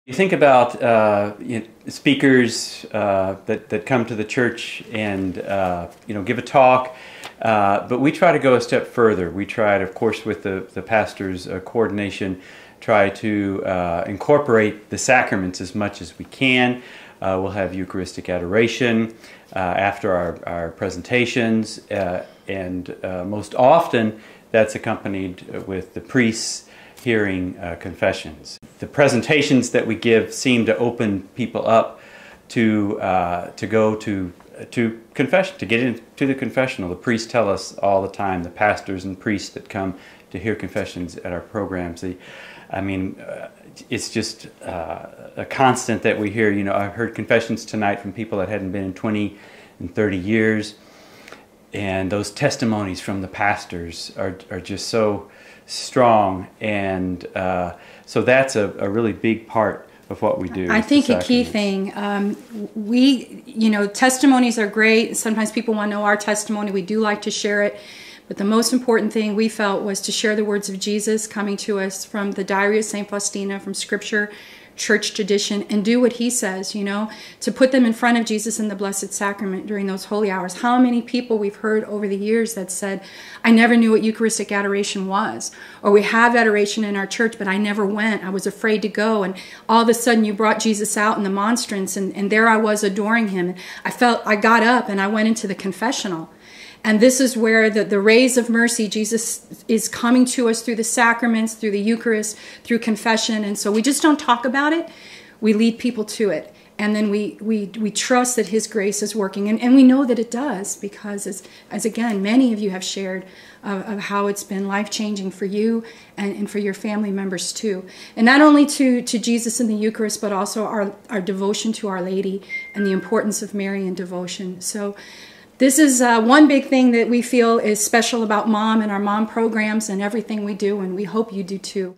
You think about speakers that come to the church and give a talk, but we try to go a step further. We try to, of course, with the pastor's coordination, try to incorporate the sacraments as much as we can. We'll have Eucharistic adoration after our presentations, and most often that's accompanied with the priests hearing confessions. The presentations that we give seem to open people up to go to confession, to get into the confessional. The priests tell us all the time, the pastors and priests that come to hear confessions at our programs. It's just a constant that we hear. I've heard confessions tonight from people that hadn't been in 20 and 30 years. And those testimonies from the pastors are just so strong, and so that's a really big part of what we do. I think a key thing, testimonies are great. Sometimes people want to know our testimony. We do like to share it. But the most important thing we felt was to share the words of Jesus coming to us from the diary of St. Faustina, from Scripture, church tradition, and do what he says, to put them in front of Jesus in the Blessed Sacrament during those holy hours. How many people we've heard over the years that said, I never knew what Eucharistic adoration was, or we have adoration in our church, but I never went. I was afraid to go, and all of a sudden you brought Jesus out in the monstrance, and there I was adoring him. And I got up and I went into the confessional. And this is where the rays of mercy, Jesus is coming to us through the sacraments, through the Eucharist, through confession. And so we just don't talk about it. We lead people to it. And then we trust that his grace is working. And we know that it does, because as again, many of you have shared of how it's been life-changing for you and for your family members too. And not only to Jesus in the Eucharist, but also our devotion to Our Lady and the importance of Marian devotion. So this is one big thing that we feel is special about MOMM and our MOMM programs and everything we do, and we hope you do too.